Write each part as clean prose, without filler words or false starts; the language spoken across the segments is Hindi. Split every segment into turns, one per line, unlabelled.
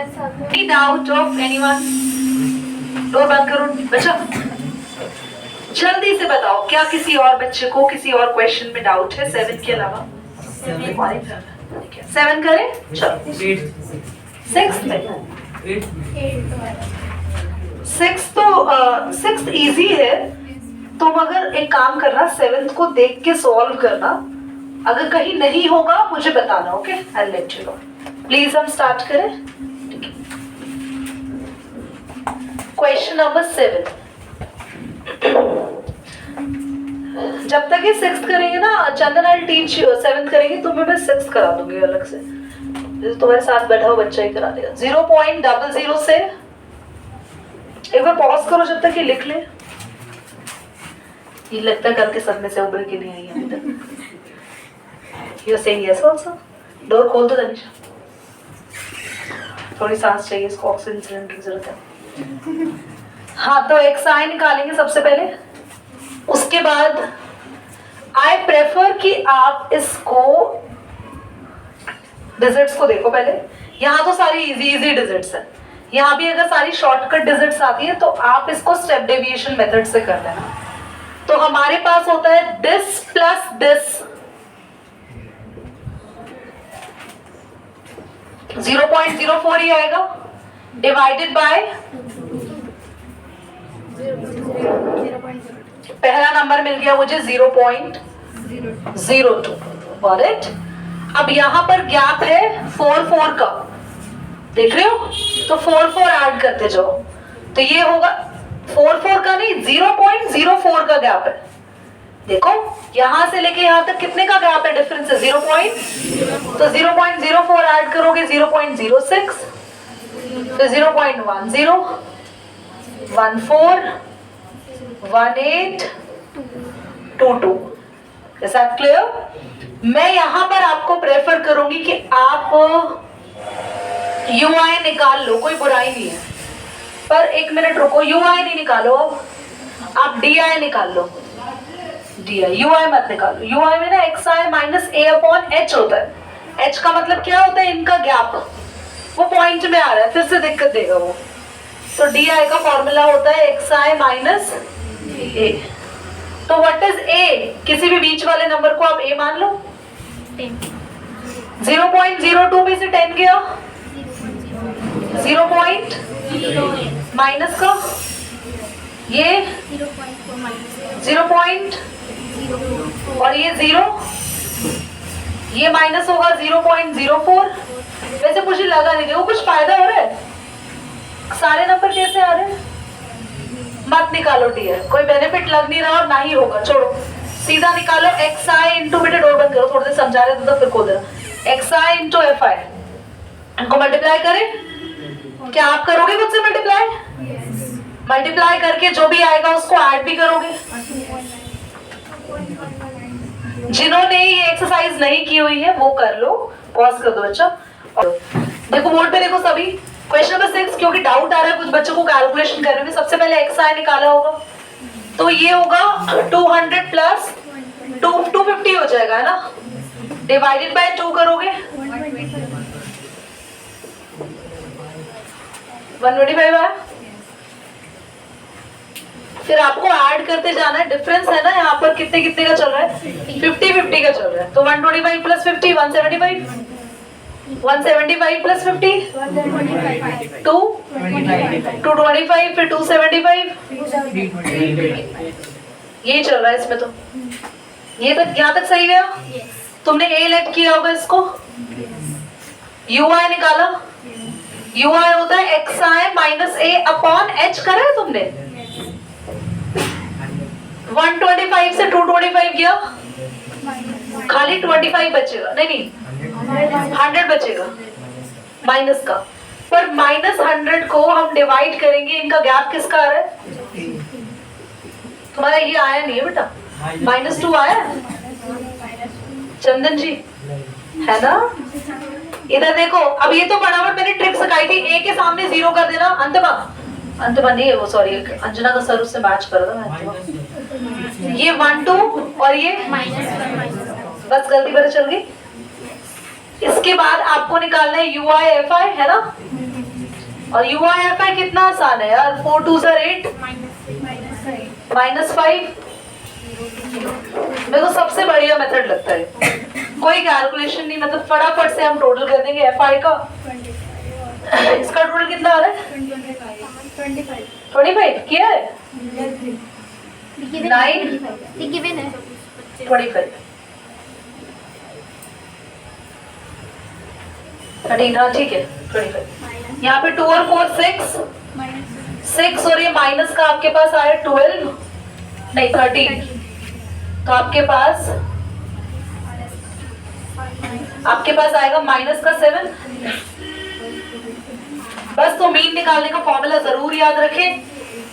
Any doubt of anyone? Door बंद करो बच्चा, जल्दी से बताओ क्या किसी और बच्चे को किसी और क्वेश्चन में डाउट है 7 के अलावा? 7 करें, चलो 6 में 6 तो 6 इजी है। तुम अगर एक काम करना 7th को देख के सॉल्व करना, अगर कहीं नहीं होगा मुझे बताना, okay? I let you know. Please हम स्टार्ट करें। Question number 7। जब तक ये 6th करेंगे ना चंदन, आई टीच 7th करेंगे तो मैं 6th करा दूंगी अलग से, तुम्हारे साथ बैठा हुआ बच्चा ही करा देगा। 0.00 से एक बार पॉज करो जब तक ये लिख ले। ये लगता है करके सब में से उभर के नहीं आई अभी तक। You saying yes also? Door खोल दो तनिषा, थोड़ी सांस चाहिए इसको, ऑक्सीजन सिलेंडर की जरूरत है। हाँ तो XI निकालेंगे सबसे पहले, उसके बाद आई प्रेफर कि आप इसको डिजिट्स को देखो पहले। यहाँ तो सारी इजी डिजिट्स है, यहाँ भी अगर सारी शॉर्टकट डिजिट्स आती है तो आप इसको स्टेप डेविएशन मेथड से कर लेना। तो हमारे पास होता है दिस प्लस दिस, 0.04 ही आएगा, डिवाइडेड बाय पहला नंबर मिल गया मुझे 0.02। Got it? अब यहां पर गैप है 4 का, देख रहे हो? तो 4 ऐड करते जाओ, तो ये होगा 4 का नहीं 0.04 का गैप है। देखो यहां से लेके यहां तक कितने का गैप है, डिफरेंस है 0. तो 0.04 ऐड करोगे 0.06, तो 0.10, 14, 1822। Is that clear? मैं यहां पर आपको प्रेफर करूंगी कि आप UI निकाल लो, कोई बुराई नहीं है, पर एक मिनट रुको, UI नहीं निकालो, आप DI निकाल लो। DI, UI मत निकालो। UI में ना XI माइनस A/H होता है। H का मतलब क्या होता है? इनका गैप, वो पॉइंट में आ रहा है, फिर से दिक्कत देगा वो। तो DI का फॉर्मूला होता है XI माइनस A। तो व्हाट इज A? किसी भी बीच वाले नंबर को आप A मान लो। 0.02 में से 10 गया, 0. माइनस का ये 0. और ये 0, ये माइनस होगा 0.04। वैसे मुझे लगा नहीं देखो कुछ फायदा हो रहा है, सारे नंबर कैसे आ रहे हैं? मत निकालो डियर, कोई बेनिफिट लग नहीं रहा और ना ही होगा, छोड़ो, सीधा निकालो XI इंटू, बेटे डोर बंद करो, थोड़ी देर समझा रहे थे तो फिर खोल देना। XI इंटू FI, इनको मल्टीप्लाई करें, क्या आप करोगे मुझसे मल्टीप्लाई? मल्टीप्लाई करके जो भी आएगा उसको ऐड भी करोगे। जिन्होंने ये एक्सरसाइज नहीं की हुई है वो कर लो, पॉज कर दो बच्चा। देखो बोर्ड पे देखो सभी, क्वेश्चन नंबर 6, क्योंकि डाउट आ रहा है कुछ बच्चों को कैलकुलेशन करने में, सबसे पहले XI निकाला होगा, तो ये होगा 200 प्लस 250 हो जाएगा, है ना? डिवाइडेड बाय 2 करोगे 125 आया। फिर आपको ऐड करते जाना है, डिफरेंस है ना यहाँ पर, कितने कितने का चल रहा है? 50-50 का चल रहा है। तो 125 प्लस 50 175, 175 प्लस 50 225, फिर 275, यही चल रहा है इसमें। तो ये तक, यहाँ तक सही गया? तुमने A लेट किया होगा इसको, UI निकाला, UI होता है XI माइनस A/H, करा है तुमने? 125 से 225 गया, खाली 25 बचेगा, नहीं 100 बचेगा माइनस का। पर माइनस 100 को हम डिवाइड करेंगे, इनका गैप किसका आ रहा है? तुम्हारा ये आया नहीं है बेटा, -2 आया चंदन जी, है ना? इधर देखो, अब ये तो फटाफट मैंने ट्रिक सिखाई थी, A के सामने 0 कर देना। अंतमा नहीं है वो, सॉरी अंजना का सर उससे मैच कर रहा है। ये 1 2 और ये बस गलती पता चल गई। इसके बाद आपको निकालना है UI FI, है ना? और UI कितना आसान है यार, 4 2 8 -5। मेरे को सबसे बढ़िया मेथड लगता है, कोई कैलकुलेशन नहीं, मतलब फटाफट से हम टोटल कर देंगे FI का। इसका टोटल कितना आ रहा है? 25 किया है? 9 25 13, हाँ ठीक है 25। यहाँ पे 2 और 4 6 और ये माइनस का आपके पास आया 12 नहीं 13, तो आपके पास आएगा माइनस का 7। बस तो मीन निकालने का फॉर्मूला जरूर याद रखें,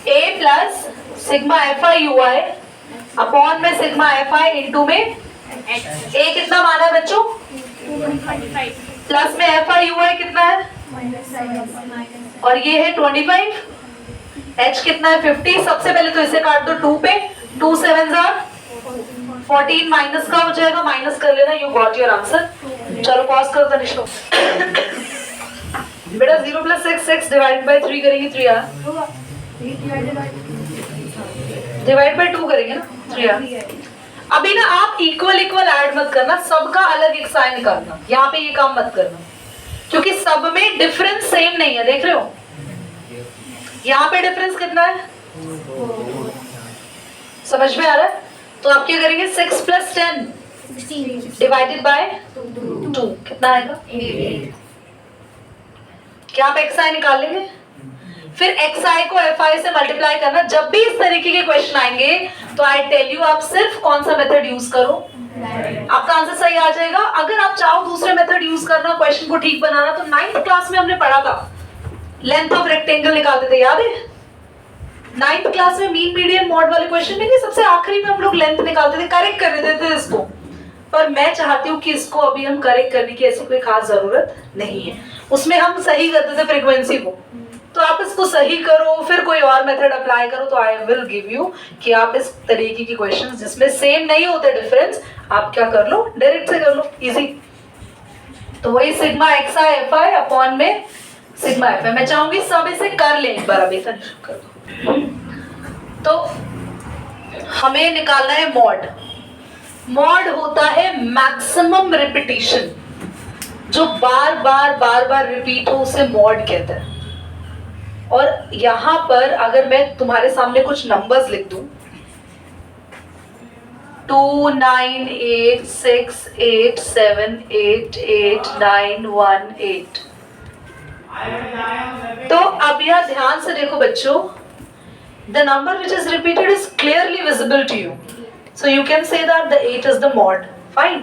A plus sigma FI UI upon में सिग्मा FI इंटू में A कितना माना है बच्चों? प्लस में FI UI कितना है? और ये है 25, H कितना है? 50। सबसे पहले तो इसे काट दो 2 पे, 2 7 14 माइनस का हो जाएगा, माइनस कर लेना, यू गॉट योर आंसर। चलो पॉज कर दो निशो। बेटा 0 + 6 डिवाइड बाय 3 करेंगे 3 आ, डिवाइड बाय 2 करेंगे ना 3 आ। अभी ना आप इक्वल ऐड मत करना, सबका अलग एक साइन निकालना, यहाँ पे ये काम मत करना, क्योंकि सब में डिफरेंस सेम नहीं है, देख रहे हो? यहाँ पे डिफरेंस कितना है समझ में आ रहा है? तो आप क्या करेंगे 6 + 10 डिवाइडेड बाय 2 कितना आएगा? 8। क्या आप XI निकाल लेंगे? फिर XI को FI से मल्टीप्लाई करना। जब भी इस तरीके के क्वेश्चन आएंगे तो आई टेल यू आप सिर्फ कौन सा मेथड यूज करो, आपका आंसर सही आ जाएगा। अगर आप चाहो दूसरे मेथड यूज करना, क्वेश्चन को ठीक बनाना, तो 9th क्लास में हमने पढ़ा था लेंथ ऑफ रेक्टेंगल निकालते थे, याद है? 9th क्लास में मीन मीडियन मॉड वाले क्वेश्चन में सबसे आखिरी में हम लोग लेंथ निकालते थे, करेक्ट कर देते थे इसको। पर मैं चाहती हूँ कि इसको अभी हम करेक्ट करने की ऐसी कोई खास जरूरत नहीं है, उसमें हम सही करते थे फ्रीक्वेंसी को, तो आप इसको सही करो फिर कोई और मेथड अप्लाई करो, तो आई विल गिव यू कि आप इस तरीके की क्वेश्चंस जिसमें सेम नहीं होते डिफरेंस, आप क्या कर लो, डायरेक्ट से कर लो, इजी। तो वही सिग्मा XI FI अपॉन में सिग्मा FI। मैं चाहूंगी सब इसे कर लें एक बार, अभी कर दो। तो हमें निकालना है मॉड। मॉड होता है मैक्सिमम रिपीटिशन, जो बार बार रिपीट हो उसे मॉड कहते हैं। और यहां पर अगर मैं तुम्हारे सामने कुछ नंबर्स लिख दूं 2 9 8 6 8 7 8 8 9 1 8, तो अब यह ध्यान से देखो बच्चों, the number which is repeated is clearly visible to you, so you can say that the 8 is the mod, fine।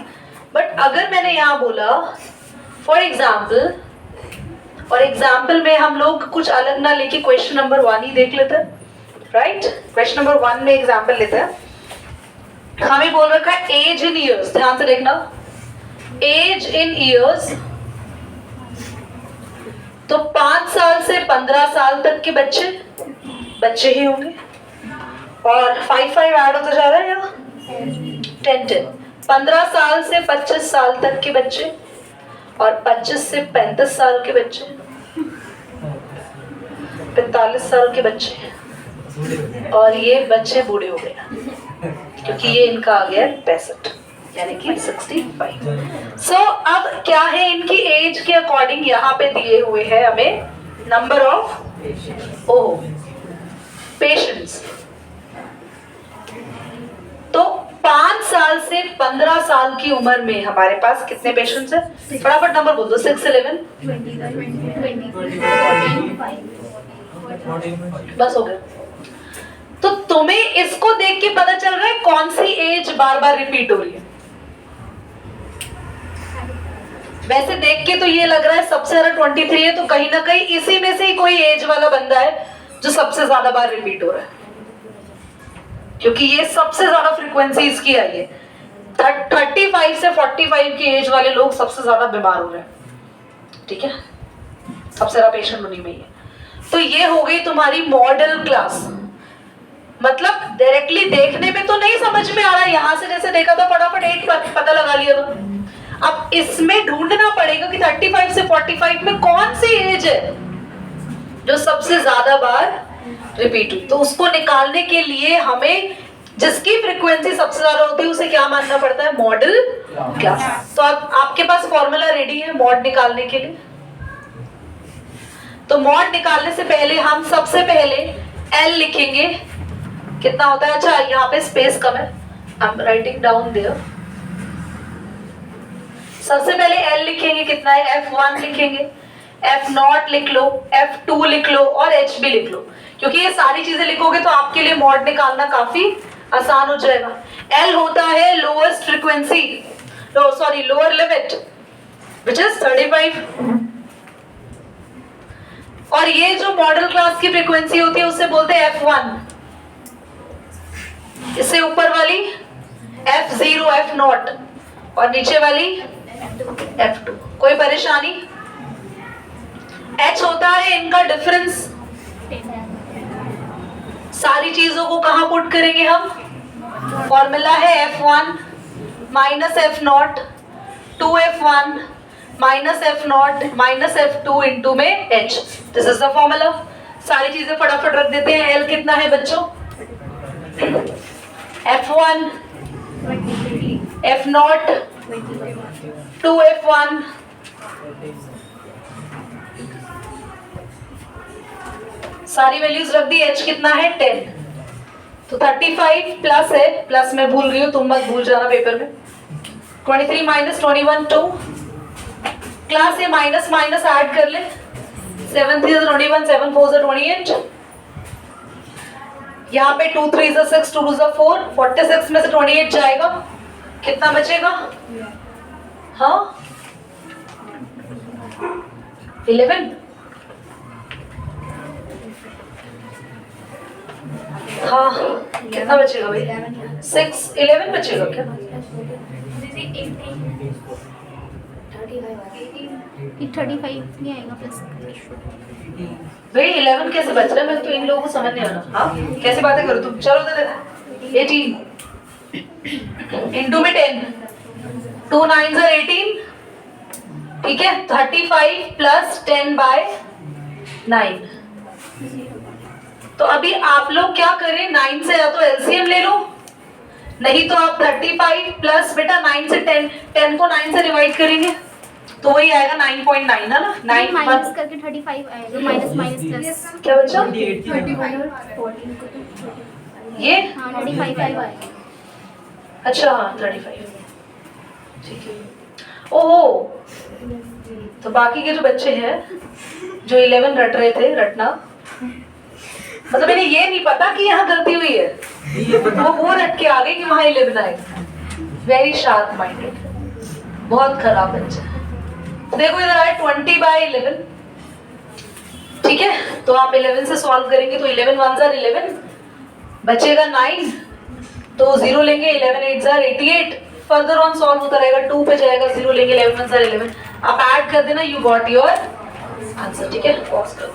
but अगर मैंने यहाँ बोला for example, और एग्जाम्पल में हम लोग कुछ अलग ना लेके क्वेश्चन नंबर 1 ही देख लेते हैं, राइट? क्वेश्चन नंबर 1 में एग्जाम्पल लेते हैं। हमें बोल रखा है एज इन ईयर्स, ध्यान से देखना, एज इन ईयर्स, तो 5 साल से 15 साल तक के बच्चे ही होंगे, और 5 5 ऐड होता जा रहा है यहाँ 10 10। 15 साल से 25 साल तक के बच्चे, और 25 से 35 साल के बच्चे, 45 साल के बच्चे, और ये बच्चे बूढ़े हो गए क्योंकि ये इनका आ गया 65, यानी कि 65। सो अब क्या है, इनकी एज के अकॉर्डिंग यहाँ पे दिए हुए हैं हमें नंबर ऑफ पेशेंट्स। तो 5 साल से 15 साल की उम्र में हमारे पास कितने पेशेंट्स हैं? फटाफट नंबर बोल दो। 6 11 बस हो गया। तो तुम्हें इसको देख के पता चल रहा है कौन सी एज बार बार रिपीट हो रही है। वैसे देख के तो ये लग रहा है सबसे ज्यादा 23 है, तो कहीं ना कहीं इसी में से ही कोई एज वाला बंदा है जो सबसे ज्यादा बार रिपीट हो रहा है, क्योंकि ये सबसे ज्यादा फ्रीक्वेंसी इसकी आई है। 35 से 45 की एज वाले लोग सबसे ज्यादा बीमार हो रहे हैं, ठीक है, सबसे ज्यादा पेशेंट उन्हीं में ही है। तो ये हो गई तुम्हारी मॉडल क्लास, मतलब डायरेक्टली देखने में तो नहीं समझ में आ रहा है, यहां से जैसे देखा था फटाफट 8 पता लगा लिया था। अब इसमें ढूंढना पड़ेगा कि 35 से 45 में कौन सी एज है जो सबसे ज्यादा बार रिपीट हुई। तो उसको निकालने के लिए हमें जिसकी फ्रीक्वेंसी सबसे ज्यादा होती है उसे क्या मानना पड़ता है, मॉडल क्लास। तो आपके पास फॉर्मूला रेडी है मॉड निकालने के लिए। तो मॉड निकालने से पहले हम सबसे पहले एल लिखेंगे, कितना होता है, अच्छा यहाँ पे स्पेस कम है, I am writing down there. सबसे पहले एल लिखेंगे, कितना है, F1 लिखेंगे, F0 लिख लो, F2 लिख लो और H भी लिख लो, क्योंकि ये सारी चीजें लिखोगे तो आपके लिए मॉड निकालना काफी आसान हो जाएगा। L होता है lowest frequency, sorry lower limit which is 35, और ये जो मॉडल क्लास की फ्रीक्वेंसी होती है उसे बोलते हैं F1। इससे ऊपर वाली F0 F0 और नीचे वाली F2। कोई परेशानी? H होता है इनका डिफरेंस। सारी चीजों को कहां पुट करेंगे हम, फॉर्मूला है F1 minus F0 2F1 minus F0 minus F2 into में H। This is the formula. सारी चीजें फटाफट रख देते हैं। L कितना है बच्चों, F1 F0 2F1 सारी वैल्यूज रख दी। H कितना है 10, तो 35 प्लस है, प्लस मैं भूल गई हूँ, तुम मत भूल जाना पेपर में। 23 माइनस 21 2, क्लास ये माइनस माइनस ऐड कर ले, 7 3 21 7 4 28, यहाँ पे 2 3 6 2 2 4, 46 में से 28 जाएगा, कितना बचेगा, हाँ 11, हाँ कितना बचेगा भाई, 6 11 बचेगा क्या,
35 नहीं आएगा प्लस
भाई 11 कैसे बच रहा है, मैं तो इन लोगों को समझ नहीं आ रहा। हाँ कैसे बातें करो तुम, चलो दे 18 इंटू में 10, 2 9 18, ठीक है, 35 प्लस 10 बाय 9। तो अभी आप लोग क्या करें, 9 से या तो एलसीएम ले लो, नहीं तो आप 35 प्लस बेटा 9 से 10 को 9 से डिवाइड करेंगे तो वही आएगा 9.9 है ना, 9
माइनस करके 35 आएगा, माइनस माइनस प्लस
क्या बचा,
31 और 14 को तो
ये
हाँ 35 आएगा।
अच्छा हाँ 35, ठीक है। ओहो, तो बाकी के जो बच्चे हैं जो 11 रट रहे थे, रटना मतलब इन्हें ये नहीं पता कि यहाँ गलती हुई है, वो रट के आ गए कि वहाँ 11 आएगा। वेरी शार्प माइंडेड, बहुत खराब बच्चा। देखो इधर आए 20 बाय 11, ठीक है, तो आप 11 से सॉल्व करेंगे तो 11 1 जार 11 बचेगा 9, तो 0 लेंगे, 11 8 जार 88, फर्दर ऑन सॉल्व होता रहेगा, 2 पे जाएगा, 0 लेंगे, 11 1 जार 11, आप ऐड कर देना, यू गॉट योर आंसर, ठीक है, पॉज कर दो।